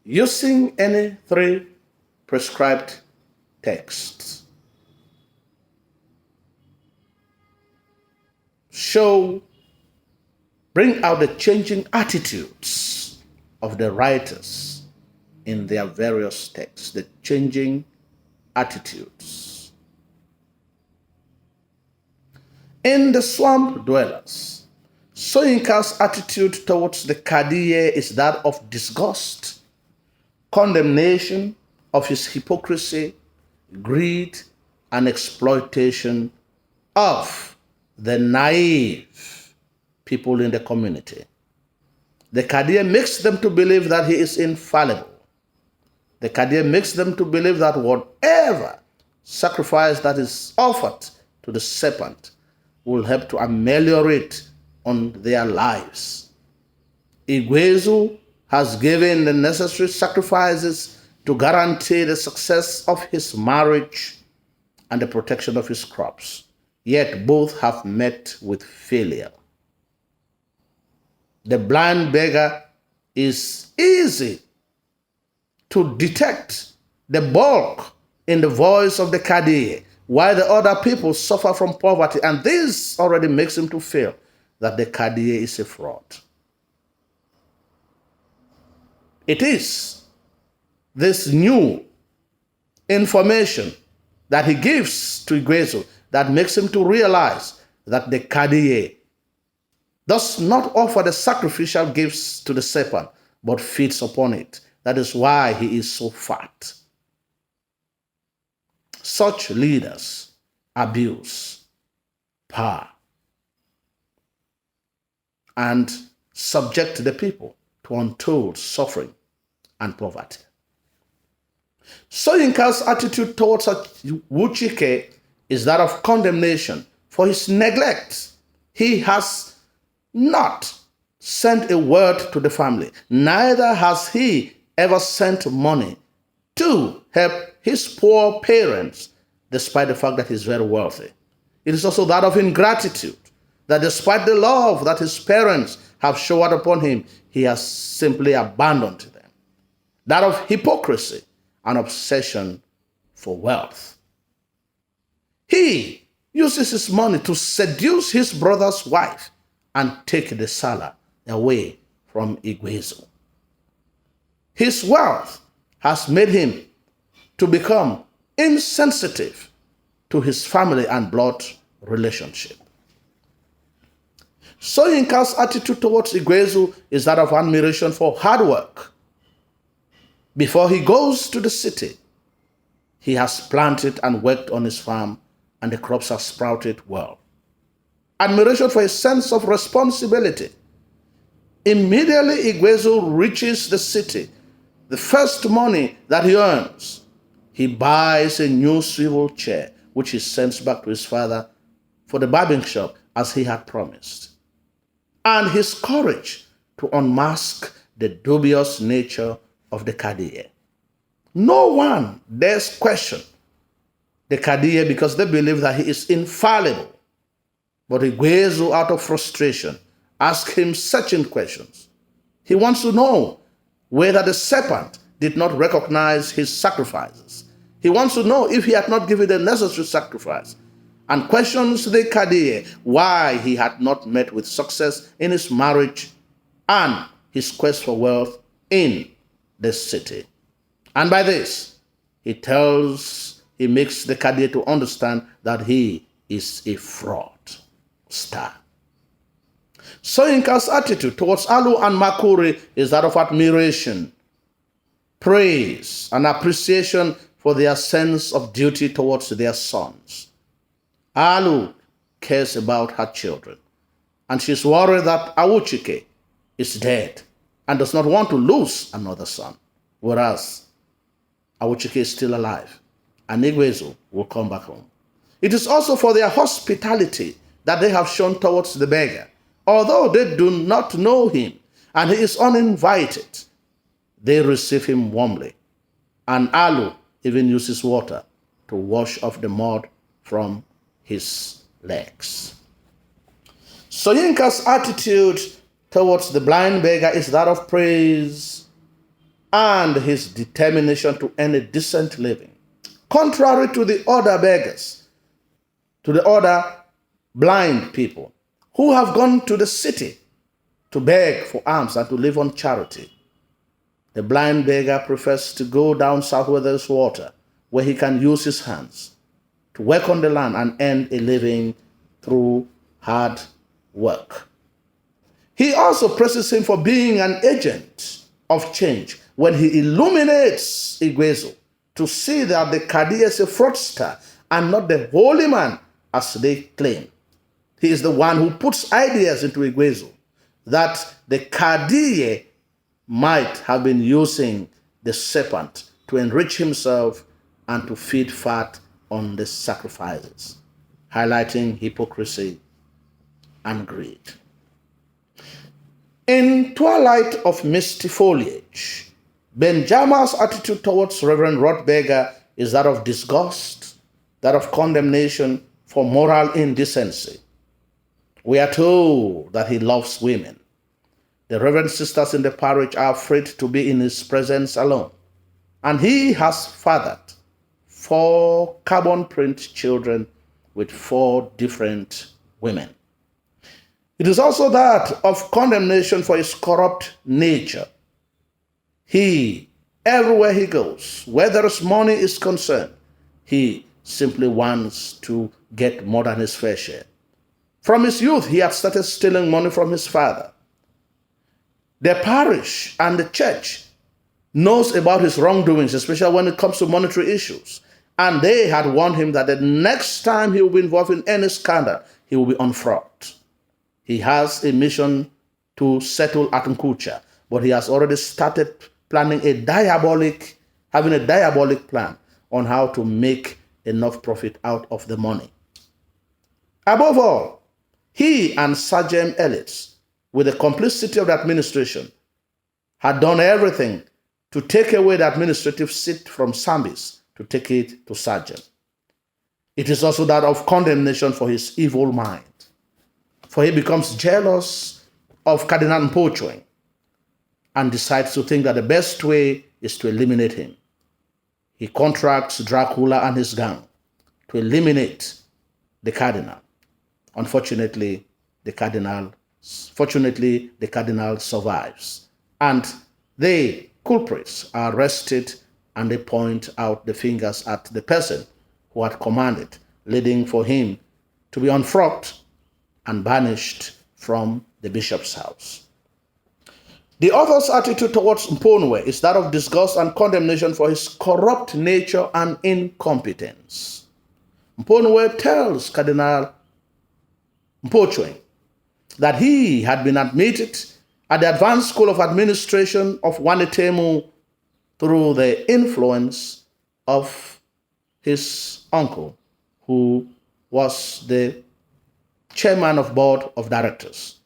using any three prescribed texts. Bring out the changing attitudes of the writers in their various texts, the changing attitudes. In the swamp dwellers, Soyinka's attitude towards the Kadiye is that of disgust, condemnation of his hypocrisy, greed, and exploitation of the naive people in the community. The Kadiye makes them to believe that he is infallible. The Kadiye makes them to believe that whatever sacrifice that is offered to the serpent will help to ameliorate on their lives. Igwezu has given the necessary sacrifices to guarantee the success of his marriage and the protection of his crops. Yet both have met with failure. The blind beggar is easy to detect the bulk in the voice of the Kadiye, while the other people suffer from poverty, and this already makes him to feel that the Kadiye is a fraud. It is this new information that he gives to Igwezu that makes him to realize that the Kadiye does not offer the sacrificial gifts to the serpent, but feeds upon it. That is why he is so fat. Such leaders abuse power and subject the people to untold suffering and poverty. Soyinka's attitude towards Awuchike is that of condemnation for his neglect. He has not sent a word to the family, neither has he ever sent money to help his poor parents, despite the fact that he's very wealthy. It is also that of ingratitude, that despite the love that his parents have showered upon him, he has simply abandoned them. That of hypocrisy and obsession for wealth. He uses his money to seduce his brother's wife and take the Sala away from Igwezu. His wealth has made him to become insensitive to his family and blood relationship. Soyinka's attitude towards Igwezu is that of admiration for hard work. Before he goes to the city, he has planted and worked on his farm, and the crops have sprouted well. Admiration for his sense of responsibility. Immediately Igwezu reaches the city, the first money that he earns, he buys a new swivel chair, which he sends back to his father for the barbing shop as he had promised. And his courage to unmask the dubious nature of the Kadiye. No one dares question the Kadiye because they believe that he is infallible. But Igwezu, out of frustration, asks him searching questions. He wants to know whether the serpent did not recognize his sacrifices. He wants to know if he had not given the necessary sacrifice, and questions the Kadiye why he had not met with success in his marriage and his quest for wealth in the city. And by this, he makes the Kadiye to understand that he is a fraudster. Soyinka's attitude towards Alu and Makuri is that of admiration, praise, and appreciation for their sense of duty towards their sons. Alu cares about her children, and she's worried that Awuchike is dead and does not want to lose another son, whereas Awuchike is still alive, and Igwezu will come back home. It is also for their hospitality that they have shown towards the beggar. Although they do not know him and he is uninvited, they receive him warmly. And Alu even uses water to wash off the mud from his legs. Soyinka's attitude towards the blind beggar is that of praise and his determination to earn a decent living. Contrary to the other beggars, to the other blind people who have gone to the city to beg for alms and to live on charity, the blind beggar prefers to go down south where there's water, where he can use his hands to work on the land and earn a living through hard work. He also praises him for being an agent of change when he illuminates Igwezu to see that the Kadi is a fraudster and not the holy man as they claim. He is the one who puts ideas into Igwezu that the Kadi might have been using the serpent to enrich himself and to feed fat on the sacrifices, highlighting hypocrisy and greed. In twilight of misty foliage, Benjamin's attitude towards Reverend Rotberger is that of disgust, that of condemnation for moral indecency. We are told that he loves women. The Reverend sisters in the parish are afraid to be in his presence alone, and he has fathered 4 carbon print children with 4 different women. It is also that of condemnation for his corrupt nature. He, everywhere he goes, where there is money is concerned, he simply wants to get more than his fair share. From his youth, he had started stealing money from his father. The parish and the church knows about his wrongdoings, especially when it comes to monetary issues. And they had warned him that the next time he will be involved in any scandal, he will be on fraud. He has a mission to settle Atunkucha, but he has already started having a diabolic plan on how to make enough profit out of the money. Above all, he and Sergeant Ellis, with the complicity of the administration, had done everything to take away the administrative seat from Sambis to take it to Sergeant. It is also that of condemnation for his evil mind, for he becomes jealous of Cardinal Mpochweng and decides to think that the best way is to eliminate him. He contracts Dracula and his gang to eliminate the Cardinal. Fortunately, the Cardinal survives, and the culprits are arrested, and they point out the fingers at the person who had commanded, leading for him to be unfrocked and banished from the bishop's house. The author's attitude towards Mponwe is that of disgust and condemnation for his corrupt nature and incompetence. Mponwe tells Cardinal Mpochweng that he had been admitted at the Advanced School of Administration of Wanetemu through the influence of his uncle, who was the chairman of board of directors.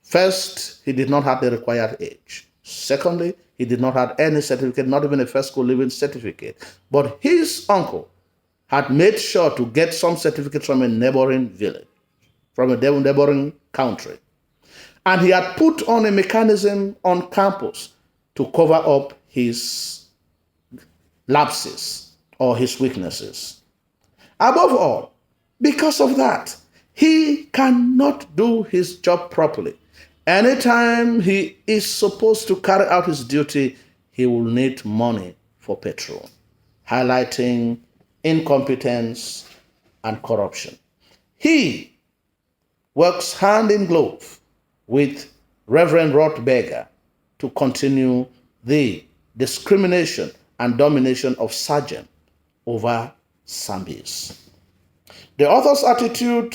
First, he did not have the required age. Secondly, he did not have any certificate, not even a first school living certificate. But his uncle had made sure to get some certificates from a neighboring village, from a neighboring country. And he had put on a mechanism on campus to cover up his lapses or his weaknesses. Above all, because of that, he cannot do his job properly. Anytime he is supposed to carry out his duty, he will need money for petrol, highlighting incompetence and corruption. He works hand in glove with Reverend Rotberger to continue the discrimination and domination of Sergeant over Sambis. The author's attitude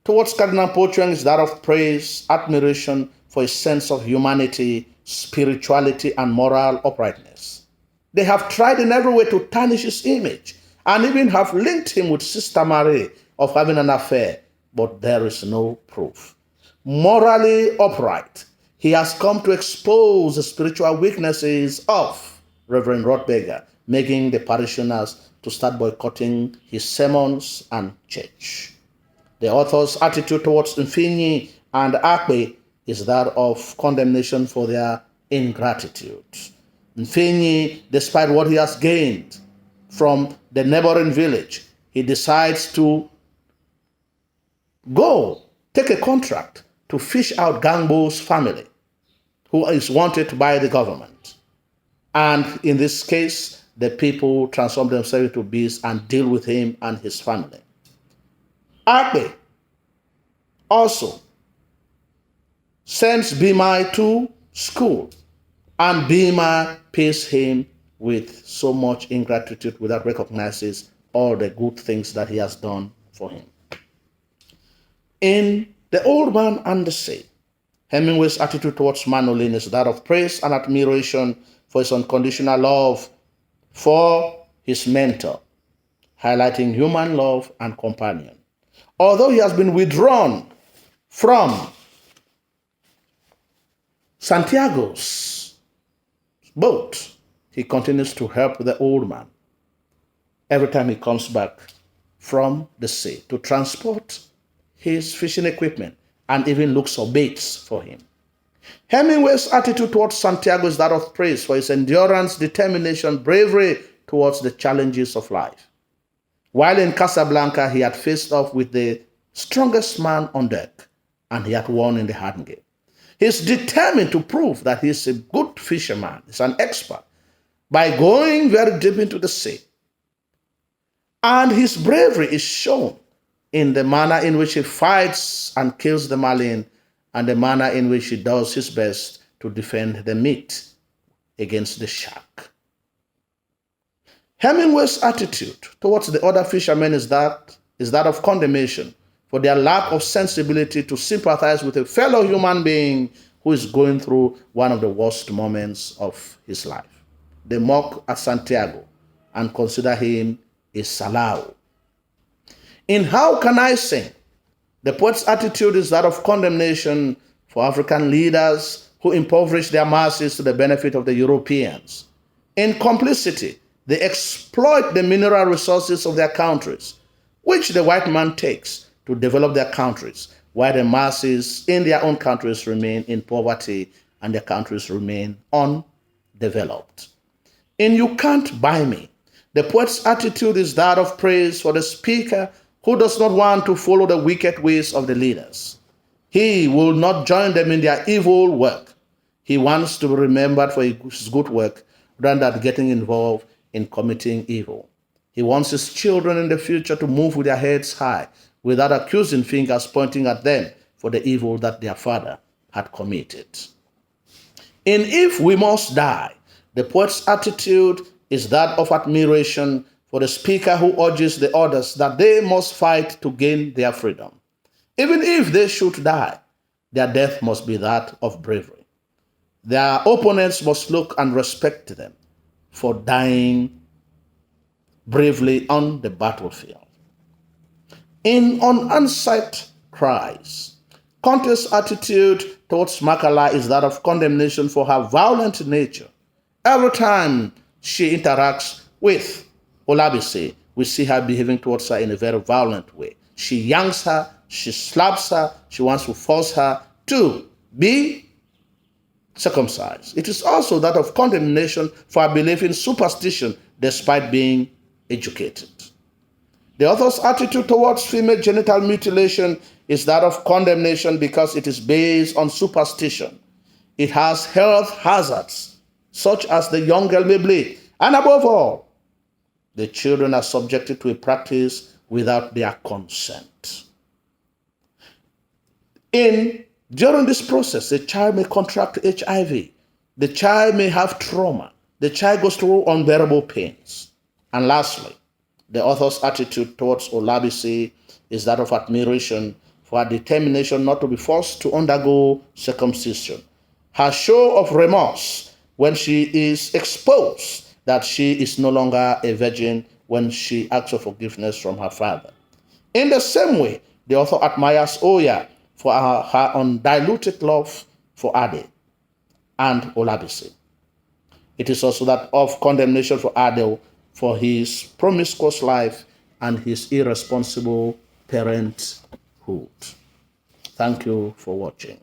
towards Cardinal Mpochweng is that of praise, admiration for his sense of humanity, spirituality, and moral uprightness. They have tried in every way to tarnish his image and even have linked him with Sister Marie of having an affair, but there is no proof. Morally upright, he has come to expose the spiritual weaknesses of Reverend Rotberger, making the parishioners to start boycotting his sermons and church. The author's attitude towards Mfinyi and Akpe is that of condemnation for their ingratitude. Mfenyi, despite what he has gained from the neighboring village, he decides to go take a contract to fish out Gangbo's family, who is wanted by the government. And in this case, the people transform themselves into beasts and deal with him and his family. Akbe also sends Bimai to school, and Bimai pays him with so much ingratitude without recognizing all the good things that he has done for him. In The Old Man and the Sea, Hemingway's attitude towards Manolin is that of praise and admiration for his unconditional love for his mentor, highlighting human love and compassion. Although he has been withdrawn from Santiago's boat, he continues to help the old man every time he comes back from the sea to transport his fishing equipment and even looks for baits for him. Hemingway's attitude towards Santiago is that of praise for his endurance, determination, bravery towards the challenges of life. While in Casablanca, he had faced off with the strongest man on deck, and he had won in the hand game. He's determined to prove that he's a good fisherman, he's an expert, by going very deep into the sea. And his bravery is shown in the manner in which he fights and kills the marlin, and the manner in which he does his best to defend the meat against the shark. Hemingway's attitude towards the other fishermen is that of condemnation for their lack of sensibility to sympathize with a fellow human being who is going through one of the worst moments of his life. They mock at Santiago and consider him a Salao. In How Can I Sing, the poet's attitude is that of condemnation for African leaders who impoverish their masses to the benefit of the Europeans. In Complicity, they exploit the mineral resources of their countries, which the white man takes to develop their countries, while the masses in their own countries remain in poverty and their countries remain undeveloped. In You Can't Buy Me, the poet's attitude is that of praise for the speaker who does not want to follow the wicked ways of the leaders. He will not join them in their evil work. He wants to be remembered for his good work rather than getting involved in committing evil. He wants his children in the future to move with their heads high, without accusing fingers pointing at them for the evil that their father had committed. In If We Must Die, the poet's attitude is that of admiration for the speaker who urges the others that they must fight to gain their freedom. Even if they should die, their death must be that of bravery. Their opponents must look and respect them for dying bravely on the battlefield. In Unanswered Cries, Conte's attitude towards Makala is that of condemnation for her violent nature. Every time she interacts with Olabisi, we see her behaving towards her in a very violent way. She yanks her, she slaps her, she wants to force her to be circumcised. It is also that of condemnation for her belief in superstition despite being educated. The author's attitude towards female genital mutilation is that of condemnation because it is based on superstition. It has health hazards, such as the young girl may bleed, and above all, the children are subjected to a practice without their consent. During this process, the child may contract HIV. The child may have trauma. The child goes through unbearable pains. And lastly, the author's attitude towards Olabisi is that of admiration for her determination not to be forced to undergo circumcision. Her show of remorse when she is exposed that she is no longer a virgin when she asks for forgiveness from her father. In the same way, the author admires Oya for her undiluted love for Ade and Olabisi. It is also that of condemnation for Ade for his promiscuous life and his irresponsible parenthood. Thank you for watching.